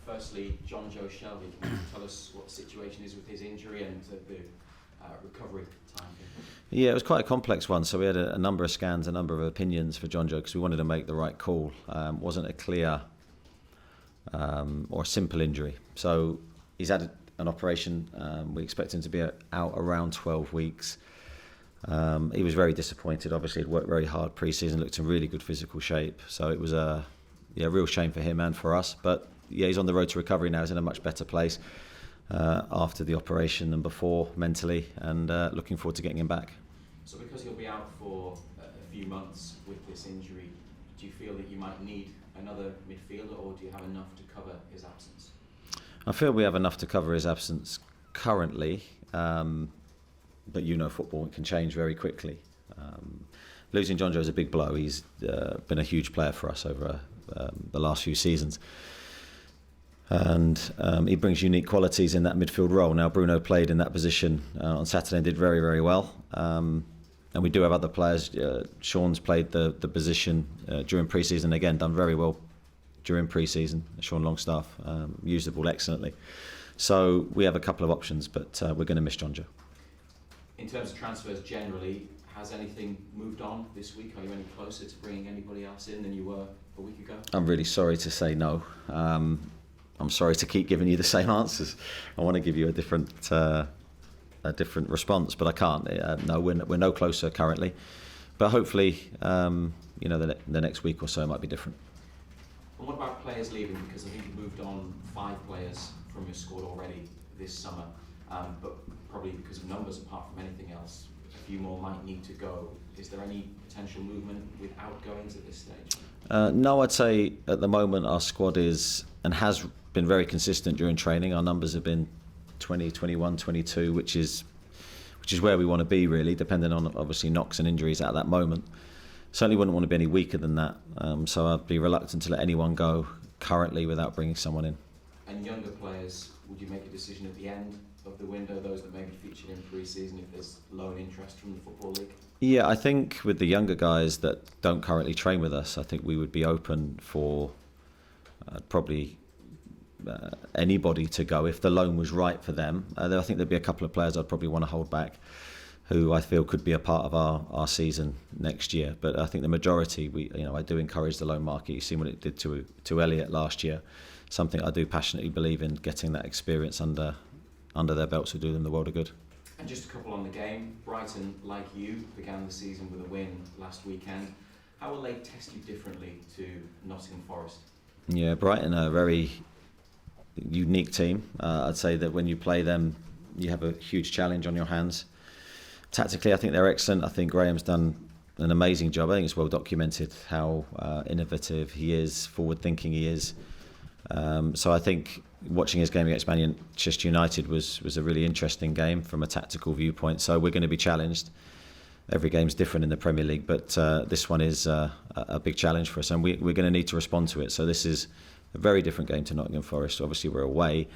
Firstly, Jonjo Shelvey, can you tell us what the situation is with his injury and the recovery time? Yeah, it was quite a complex one. So we had a number of scans, a number of opinions for Jonjo because we wanted to make the right call. Wasn't a clear or a simple injury. So he's had an operation. We expect him to be out around 12 weeks. He was very disappointed. Obviously, he'd worked very hard pre-season, looked in really good physical shape. So it was a real shame for him and for us. But yeah, he's on the road to recovery now. He's in a much better place after the operation than before mentally, and looking forward to getting him back. So because he'll be out for a few months with this injury, do you feel that you might need another midfielder, or do you have enough to cover his absence? I feel we have enough to cover his absence currently, but football can change very quickly. Losing Jonjo is a big blow. He's been a huge player for us over the last few seasons. And he brings unique qualities in that midfield role. Now, Bruno played in that position on Saturday and did very, very well. And we do have other players. Sean's played the position during pre-season, again, done very well during pre-season. Sean Longstaff used the ball excellently. So we have a couple of options, but we're going to miss Jonjo. In terms of transfers generally, has anything moved on this week? Are you any closer to bringing anybody else in than you were a week ago? I'm really sorry to say no. I'm sorry to keep giving you the same answers. I want to give you a different response, but I can't. No, we're no closer currently. But hopefully, the next week or so might be different. And what about players leaving? Because I think you've moved on 5 players from your squad already this summer, but probably because of numbers apart from anything else, a few more might need to go. Is there any potential movement with outgoings at this stage? No, I'd say at the moment our squad is and has been very consistent during training. Our numbers have been 20, 21, 22, which is where we want to be really, depending on obviously knocks and injuries at that moment. Certainly wouldn't want to be any weaker than that. So I'd be reluctant to let anyone go currently without bringing someone in. And younger players, would you make a decision at the end of the window, those that may be featured in pre-season if there's low interest from the Football League? Yeah, I think with the younger guys that don't currently train with us, I think we would be open for probably anybody to go if the loan was right for them. I think there'd be a couple of players I'd probably want to hold back who I feel could be a part of our season next year. But I think the majority, I do encourage the loan market. You've seen what it did to Elliot last year. Something I do passionately believe in, getting that experience under their belts will do them the world of good. And just a couple on the game. Brighton, like you, began the season with a win last weekend. How will they test you differently to Nottingham Forest? Yeah, Brighton are a very unique team. I'd say that when you play them, you have a huge challenge on your hands. Tactically, I think they're excellent. I think Graham's done an amazing job. I think it's well documented how innovative he is, forward-thinking he is. So I think watching his game against Manchester United was a really interesting game from a tactical viewpoint. So we're going to be challenged. Every game's different in the Premier League, but this one is a big challenge for us, and we're going to need to respond to it. So this is a very different game to Nottingham Forest. Obviously, we're away.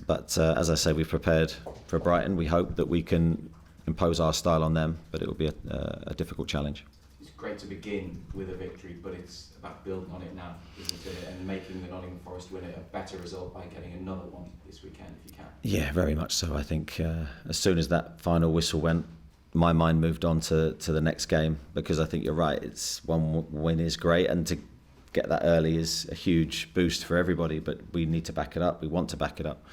But as I say, we've prepared for Brighton. We hope that we can impose our style on them, but it will be a difficult challenge. It's great to begin with a victory, but it's about building on it now, isn't it? And making the Nottingham Forest win a better result by getting another one this weekend, if you can. Yeah, very much so. I think as soon as that final whistle went, my mind moved on to the next game, because I think you're right. It's one win is great, and to get that early is a huge boost for everybody, but we need to back it up. We want to back it up.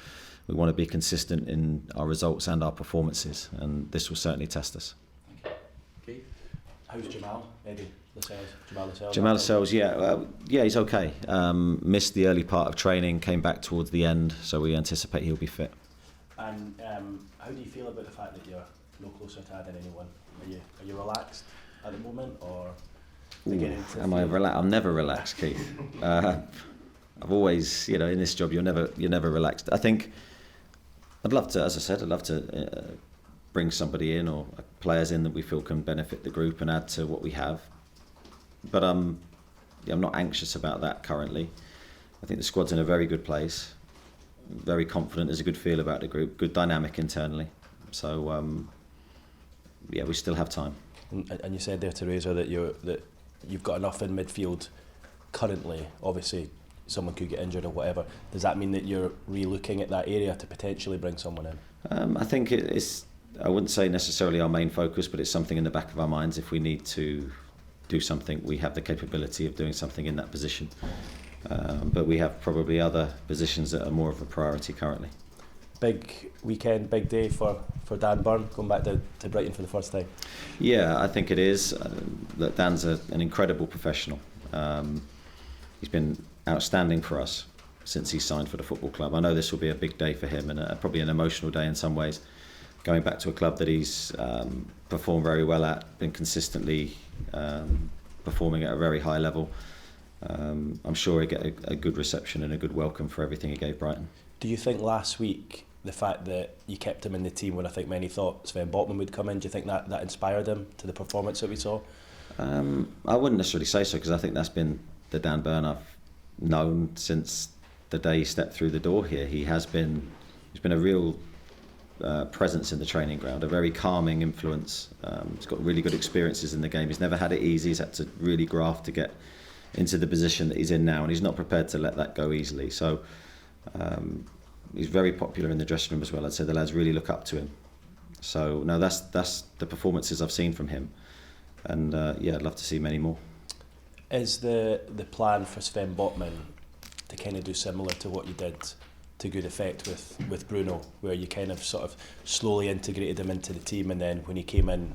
We want to be consistent in our results and our performances, and this will certainly test us. Keith, how's Jamal? Eddie Lascelles? Jamal Lascelles, yeah, he's okay. Missed the early part of training, came back towards the end, so we anticipate he'll be fit. And how do you feel about the fact that you're no closer to adding anyone? Are you relaxed at the moment, or? Am I relaxed? I'm never relaxed, Keith. I've always, in this job, you're never relaxed. I think I'd love to bring somebody in or players in that we feel can benefit the group and add to what we have. But I'm not anxious about that currently. I think the squad's in a very good place. Very confident. There's a good feel about the group. Good dynamic internally. So we still have time. And you said there, Teresa, that you've got enough in midfield currently. Obviously, someone could get injured or whatever. Does that mean that you're re-looking at that area to potentially bring someone in? I think it's, I wouldn't say necessarily our main focus, but it's something in the back of our minds. If we need to do something, we have the capability of doing something in that position. But we have probably other positions that are more of a priority currently. Big weekend, big day for Dan Burn, going back to Brighton for the first time. Yeah, I think it is. That Dan's an incredible professional. He's been outstanding for us since he signed for the football club. I know this will be a big day for him and probably an emotional day in some ways. Going back to a club that he's performed very well at, been consistently performing at a very high level. I'm sure he'll get a good reception and a good welcome for everything he gave Brighton. Do you think last week, the fact that you kept him in the team when I think many thought Sven Botman would come in, do you think that inspired him to the performance that we saw? I wouldn't necessarily say so, because I think that's been the Dan Burn I've known since the day he stepped through the door here. He's been a real presence in the training ground, a very calming influence. He's got really good experiences in the game. He's never had it easy. He's had to really graft to get into the position that he's in now, and he's not prepared to let that go easily. So he's very popular in the dressing room as well. I'd say the lads really look up to him. So no, that's the performances I've seen from him, and yeah, I'd love to see many more. Is the plan for Sven Botman to kind of do similar to what you did to good effect with Bruno, where you kind of sort of slowly integrated him into the team, and then when he came in,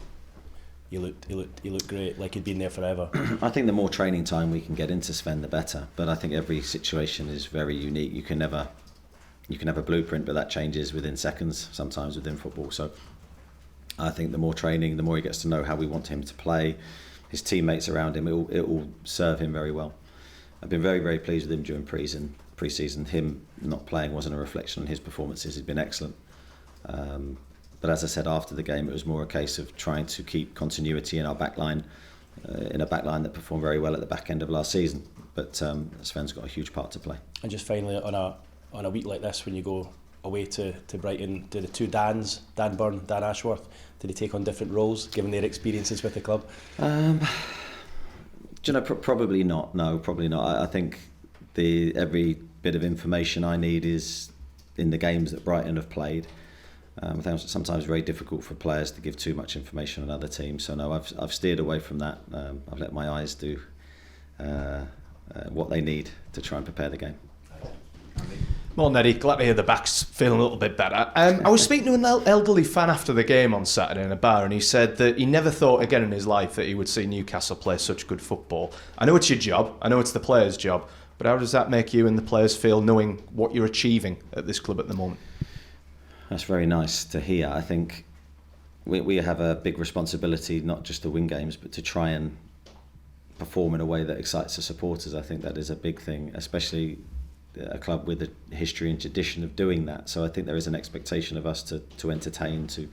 he looked great, like he'd been there forever? I think the more training time we can get into Sven, the better. But I think every situation is very unique. You can have a blueprint, but that changes within seconds sometimes within football. So I think the more training, the more he gets to know how we want him to play, his teammates around him, it will serve him very well. I've been very, very pleased with him during pre-season. Him not playing wasn't a reflection on his performances. He's been excellent. But as I said after the game, it was more a case of trying to keep continuity in our backline, in a backline that performed very well at the back end of last season. But Sven's got a huge part to play. And just finally, on a week like this, when you go away to Brighton, do the two Dans, Dan Burn, Dan Ashworth, do they take on different roles given their experiences with the club? Do you know, probably not. No, probably not. I think every bit of information I need is in the games that Brighton have played. I think it's sometimes very difficult for players to give too much information on other teams. So no, I've steered away from that. I've let my eyes do what they need to try and prepare the game. Well, Neddy, glad to hear the back's feeling a little bit better. I was speaking to an elderly fan after the game on Saturday in a bar, and he said that he never thought again in his life that he would see Newcastle play such good football. I know it's your job, I know it's the players' job, but how does that make you and the players feel knowing what you're achieving at this club at the moment? That's very nice to hear. I think we have a big responsibility, not just to win games, but to try and perform in a way that excites the supporters. I think that is a big thing, especially a club with a history and tradition of doing that. So I think there is an expectation of us to entertain, to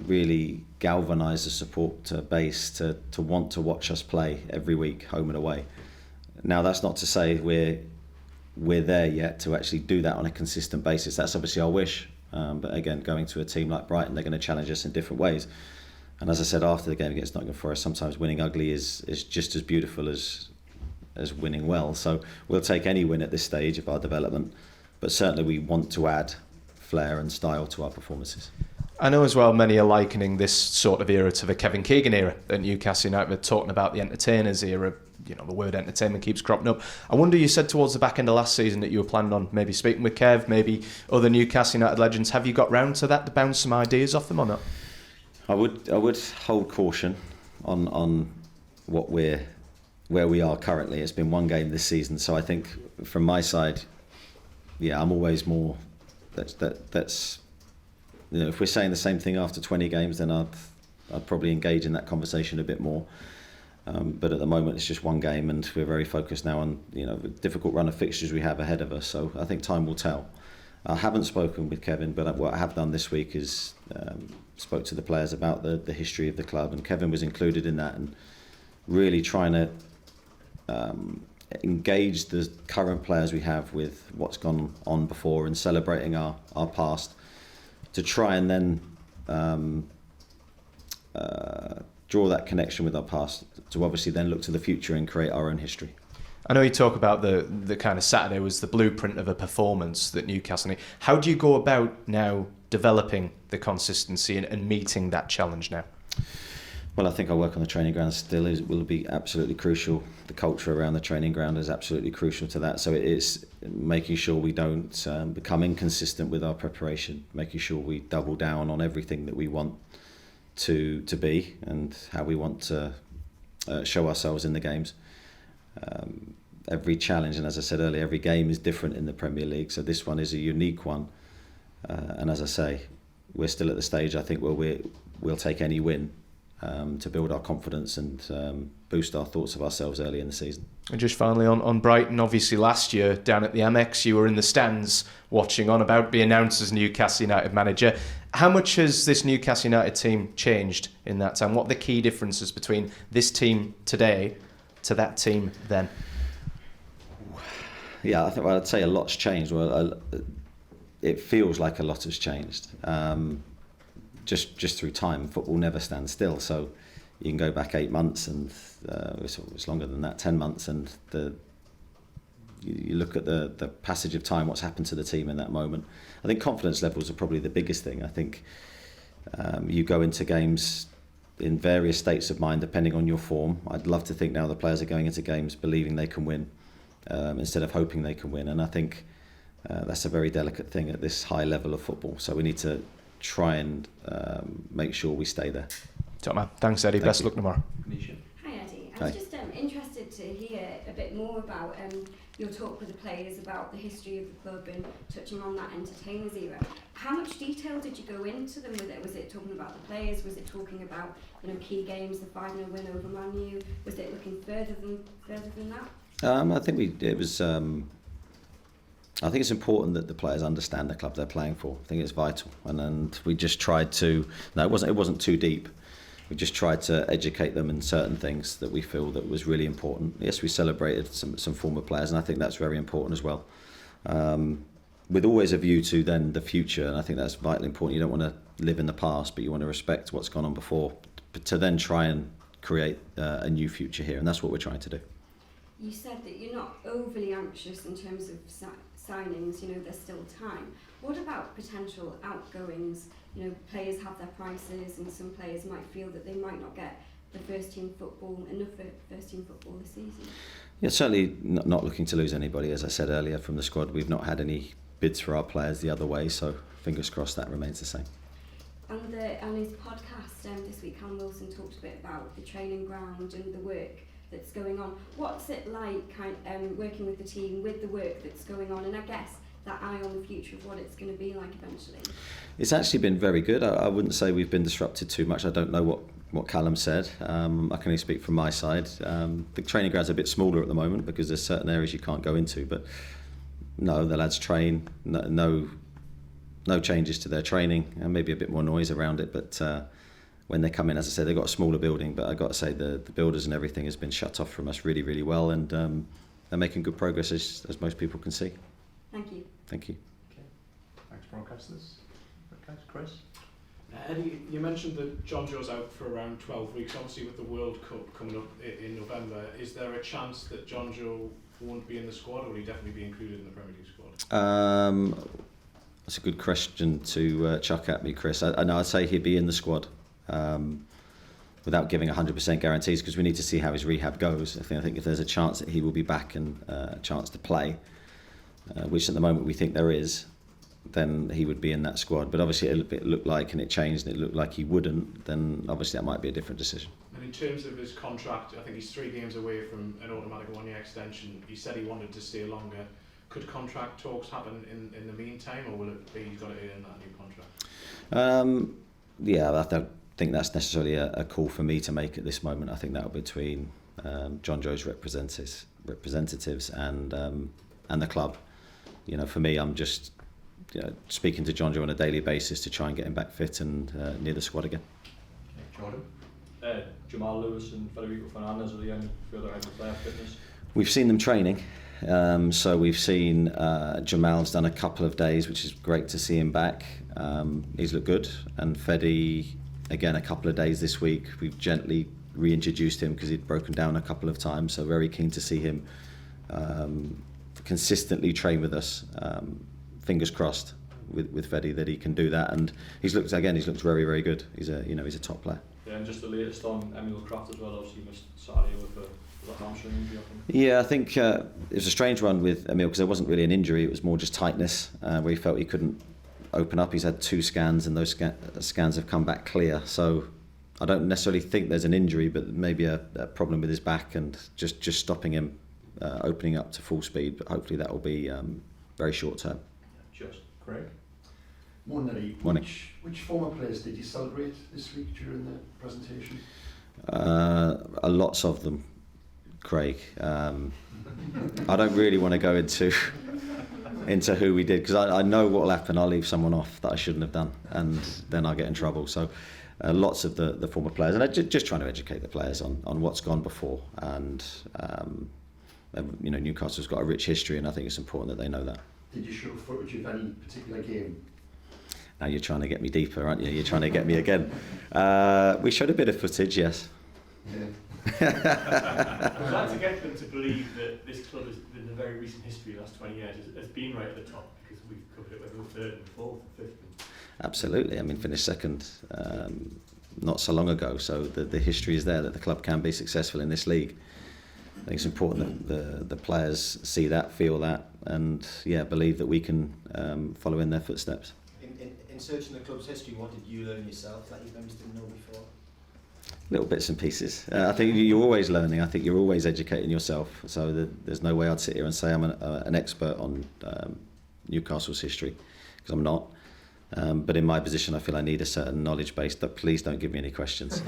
really galvanise the support base to want to watch us play every week, home and away. Now, that's not to say we're there yet to actually do that on a consistent basis. That's obviously our wish. But again, going to a team like Brighton, they're going to challenge us in different ways. And as I said after the game against Nottingham Forest, sometimes winning ugly is just as beautiful as winning well. So we'll take any win at this stage of our development, but certainly we want to add flair and style to our performances. I know as well many are likening this sort of era to the Kevin Keegan era at Newcastle United. We're talking about the entertainers era. You know, the word entertainment keeps cropping up. I wonder, you said towards the back end of last season that you were planning on maybe speaking with Kev, maybe other Newcastle United legends. Have you got round to that, to bounce some ideas off them or not? I would hold caution on where we are currently. It's been one game this season, so I think from my side, yeah, I'm always more. That's you know, if we're saying the same thing after 20 games, then I'd probably engage in that conversation a bit more. But at the moment, it's just one game, and we're very focused now on the difficult run of fixtures we have ahead of us. So I think time will tell. I haven't spoken with Kevin, but what I have done this week is spoke to the players about the history of the club, and Kevin was included in that, and really trying to engage the current players we have with what's gone on before and celebrating our past, to try and then draw that connection with our past, to obviously then look to the future and create our own history. I know you talk about the kind of Saturday was the blueprint of a performance that Newcastle need. How do you go about now developing the consistency and meeting that challenge now? Well, I think our work on the training ground will be absolutely crucial. The culture around the training ground is absolutely crucial to that. So it is making sure we don't become inconsistent with our preparation, making sure we double down on everything that we want to be and how we want to show ourselves in the games. Every challenge, and as I said earlier, every game is different in the Premier League, so this one is a unique one. And as I say, we're still at the stage, I think, where we'll take any win to build our confidence and boost our thoughts of ourselves early in the season. And just finally on Brighton, obviously last year down at the Amex, you were in the stands watching on, about to be announced as Newcastle United manager. How much has this Newcastle United team changed in that time? What are the key differences between this team today to that team then? Yeah, I think I'd say a lot's changed. Well, it feels like a lot has changed. Just through time, football never stands still. So you can go back 8 months, and it's longer than that, 10 months, and you look at the passage of time, what's happened to the team in that moment. I think confidence levels are probably the biggest thing. I think you go into games in various states of mind depending on your form. I'd love to think now the players are going into games believing they can win instead of hoping they can win, and I think that's a very delicate thing at this high level of football. So we need to try and make sure we stay there. Top man. Thanks, Eddie. Best luck tomorrow. Hi, Eddie. I was just interested to hear a bit more about your talk with the players about the history of the club and touching on that entertainers era. How much detail did you go into them with it? Was it talking about the players? Was it talking about key games, the 5-0 win over Man U? Was it looking further than that? I think it was. I think it's important that the players understand the club they're playing for. I think it's vital, and we just tried to. No, it wasn't too deep. We just tried to educate them in certain things that we feel that was really important. Yes, we celebrated some former players, and I think that's very important as well. With always a view to then the future, and I think that's vitally important. You don't want to live in the past, but you want to respect what's gone on before, but to then try and create a new future here, and that's what we're trying to do. You said that you're not overly anxious in terms of signings, there's still time. What about potential outgoings? Players have their prices, and some players might feel that they might not get the enough first team football this season. Yeah, certainly not looking to lose anybody. As I said earlier, from the squad, we've not had any bids for our players the other way, so fingers crossed that remains the same. On his podcast this week, Callum Wilson talked a bit about the training ground and the work that's going on. What's it like working with the team, with the work that's going on, and I guess that eye on the future of what it's going to be like eventually? It's actually been very good. I wouldn't say we've been disrupted too much. I don't know what Callum said. I can only speak from my side. The training ground's a bit smaller at the moment because there's certain areas you can't go into, but no, the lads train. No changes to their training, and maybe a bit more noise around it, but when they come in, as I said, they've got a smaller building, but I've got to say the builders and everything has been shut off from us really, really well, and they're making good progress as most people can see. Thank you. Thank you. Okay. Thanks, broadcasters. Okay, Chris? Eddie, you mentioned that Jonjo's out for around 12 weeks. Obviously, with the World Cup coming up in November, is there a chance that Jonjo won't be in the squad, or will he definitely be included in the Premier League squad? That's a good question to chuck at me, Chris. I know I'd say he'd be in the squad without giving 100% guarantees, because we need to see how his rehab goes. I think if there's a chance that he will be back and a chance to play, which at the moment we think there is, then he would be in that squad. But obviously it looked like, and it changed, and it looked like he wouldn't, then obviously that might be a different decision. And in terms of his contract, I think he's 3 games away from an automatic 1-year extension. He said he wanted to stay longer. Could contract talks happen in the meantime, or will it be he's got to earn that new contract? Yeah, I don't think that's necessarily a call for me to make at this moment. I think that'll be between Jonjo's representatives and the club. For me, I'm just speaking to Jonjo on a daily basis to try and get him back fit and near the squad again. Okay, Jordan? Jamal Lewis and Federico Fernandez, are the only further out of player fitness? We've seen them training. So we've seen Jamal's done a couple of days, which is great to see him back. He's looked good. And Fedi, again, a couple of days this week. We've gently reintroduced him because he'd broken down a couple of times. So very keen to see him consistently train with us. Fingers crossed with Freddy that he can do that, and he's looked very, very good. He's a top player. Yeah, and just the latest on Emil Kraft as well. Obviously, you missed Saturday with a hamstring injury, I think. Yeah, I think it was a strange one with Emil because there wasn't really an injury. It was more just tightness where he felt he couldn't open up. He's had 2 scans, and those scans have come back clear. So I don't necessarily think there's an injury, but maybe a problem with his back and just stopping him opening up to full speed. But hopefully that will be very short term. Just Craig. Morning. Which former players did you celebrate this week during the presentation? Lots of them, Craig. I don't really want to go into who we did because I know what will happen. I'll leave someone off that I shouldn't have done, and then I'll get in trouble. So lots of the former players, and I just trying to educate the players on what's gone before. And Newcastle's got a rich history, and I think it's important that they know that. Did you show footage of any particular game? Now you're trying to get me deeper, aren't you? You're trying to get me again. We showed a bit of footage, yes. Yeah. I'd like to get them to believe that this club has, in the very recent history, the last 20 years, has been right at the top, because we've covered it whether we're 3rd and 4th and 5th. Absolutely. I mean, finished 2nd not so long ago, so the history is there that the club can be successful in this league. I think it's important that the players see that, feel that, and believe that we can follow in their footsteps. In searching the club's history, what did you learn yourself that you maybe didn't know before? Little bits and pieces. I think you're always learning. I think you're always educating yourself. So there's no way I'd sit here and say I'm an expert on Newcastle's history, because I'm not. But in my position, I feel I need a certain knowledge base. But please don't give me any questions.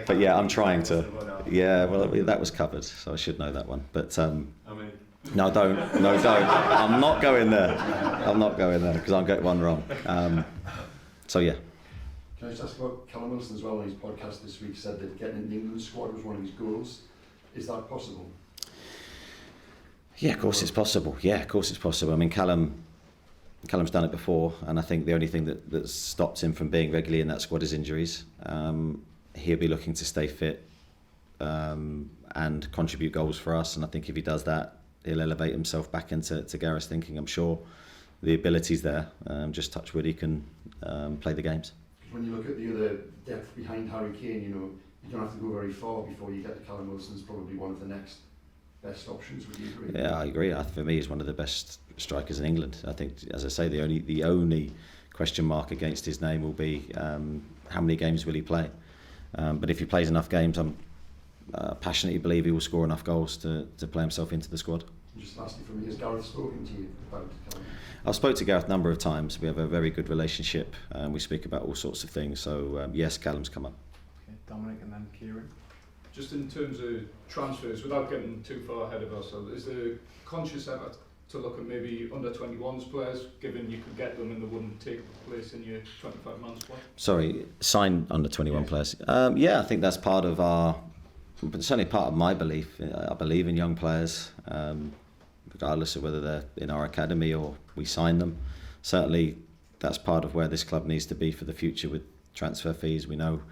But yeah, I'm trying to. Yeah, well, that was covered, so I should know that one. But no, don't. I'm not going there. Because I'll get one wrong. So yeah. Can I just ask about Callum Wilson as well? On his podcast this week, said that getting in the England squad was one of his goals. Is that possible? Yeah, of course it's possible. I mean, Callum's done it before, and I think the only thing that stopped him from being regularly in that squad is injuries. He'll be looking to stay fit and contribute goals for us, and I think if he does that, he'll elevate himself back into Gareth's thinking. I'm sure the ability's there. Just touch wood, he can play the games. When you look at the other depth behind Harry Kane, you don't have to go very far before you get to Callum Wilson's probably one of the next best options. Would you agree? Yeah, I agree. For me, he's one of the best strikers in England. I think, as I say, the only question mark against his name will be how many games will he play. But if he plays enough games, I'm passionately believe he will score enough goals to play himself into the squad. Just lastly from me, has Gareth spoken to you about Callum? I've spoke to Gareth a number of times. We have a very good relationship. We speak about all sorts of things. So yes, Callum's come up. Okay, Dominic and then Kieran. Just in terms of transfers, without getting too far ahead of ourselves, is there conscious effort to look at maybe under 21s players, given you could get them and they wouldn't take place in your 25-man squad? Sorry, sign under 21 players. I think that's part of certainly part of my belief. I believe in young players, regardless of whether they're in our academy or we sign them. Certainly, that's part of where this club needs to be for the future with transfer fees. We know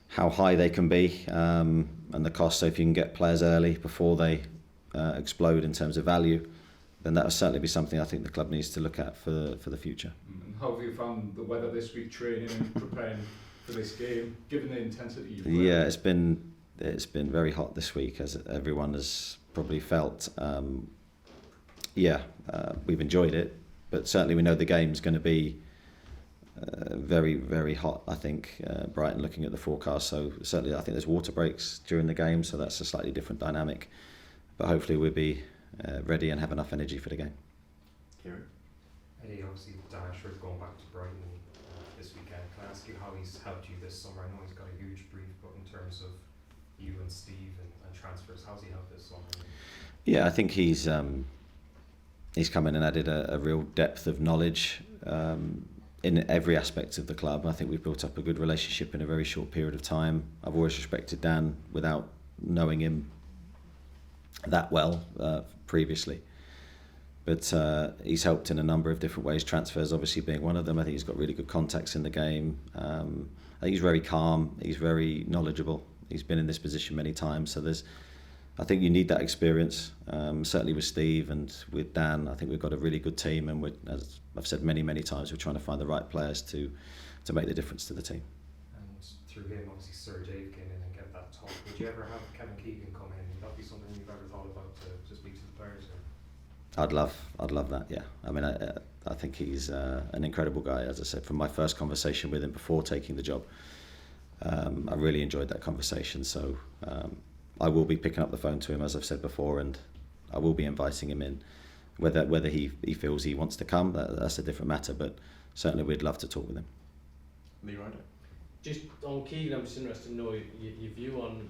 how high they can be and the cost. So if you can get players early before they explode in terms of value, then that will certainly be something I think the club needs to look at for the future. And how have you found the weather this week, training and preparing for this game, given the intensity you've played? Yeah, it's been very hot this week, as everyone has probably felt. We've enjoyed it, but certainly we know the game's going to be very, very hot, I think, Brighton, looking at the forecast. So certainly I think there's water breaks during the game, so that's a slightly different dynamic. But hopefully we'll be ready and have enough energy for the game. Kieran? Eddie, obviously Dan Ashworth going back to Brighton this weekend. Can I ask you how he's helped you this summer? I know he's got a huge brief, but in terms of you and Steve and transfers, how's he helped this summer? Yeah, I think he's come in and added a real depth of knowledge in every aspect of the club. I think we've built up a good relationship in a very short period of time. I've always respected Dan without knowing him that well previously. But he's helped in a number of different ways, transfers obviously being one of them. I think he's got really good contacts in the game. I think he's very calm, he's very knowledgeable. He's been in this position many times, so I think you need that experience. Certainly with Steve and with Dan, I think we've got a really good team, and as I've said many times, we're trying to find the right players to make the difference to the team. And through him, obviously Sir Dave came in and get that talk. Would you ever have Kevin Keegan come in? Would that be something you've ever thought about to speak to the players? Or? I'd love that. Yeah, I mean, I think he's an incredible guy. As I said, from my first conversation with him before taking the job, I really enjoyed that conversation. So I will be picking up the phone to him, as I've said before, and I will be inviting him in. Whether he feels he wants to come, that's a different matter. But certainly, we'd love to talk with him. Lee Ryder. Just on Keegan, I'm just interested to know your view on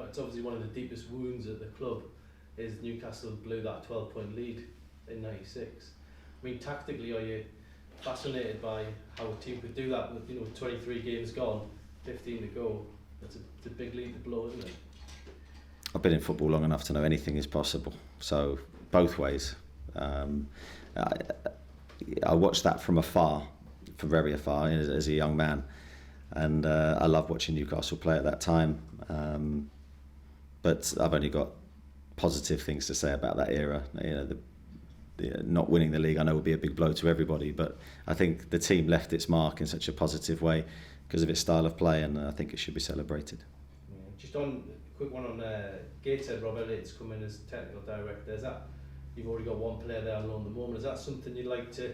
it's obviously one of the deepest wounds at the club is Newcastle blew that 12-point lead in '96. I mean, tactically, are you fascinated by how a team could do that with 23 games gone, 15 to go? It's a big lead to blow, isn't it? I've been in football long enough to know anything is possible. So both ways. I watched that from afar, from very afar, as a young man, and I loved watching Newcastle play at that time. But I've only got positive things to say about that era. The not winning the league, I know, would be a big blow to everybody, but I think the team left its mark in such a positive way because of its style of play, and I think it should be celebrated. Yeah. Just on a quick one on Gateshead, Rob Elliott's come in as technical director. Is that, you've already got one player there on loan at the moment, is that something you'd like to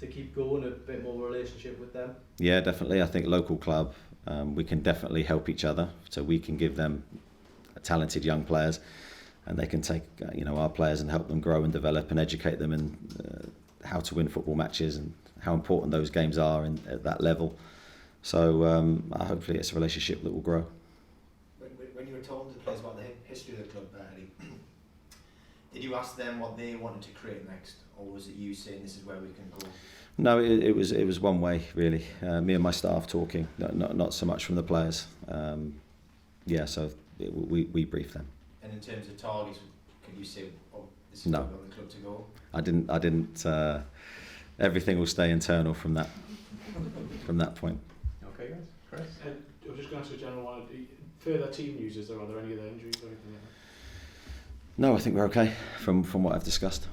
keep going, a bit more relationship with them? Yeah, definitely. I think local club, we can definitely help each other, so we can give them talented young players, and they can take our players and help them grow and develop and educate them in how to win football matches and how important those games are at that level. So hopefully it's a relationship that will grow. When you were talking to the players about the history of the club, Eddie, did you ask them what they wanted to create next, or was it you saying this is where we can go? No, it was one way really. Me and my staff talking, not so much from the players. So we briefed them. And in terms of targets, could you say, this is where we want the club to go? I didn't. Everything will stay internal from that point. Okay, guys. Chris? I'm just going to ask a general one. Further team news, are there any other injuries or anything like that? No, I think we're okay from what I've discussed.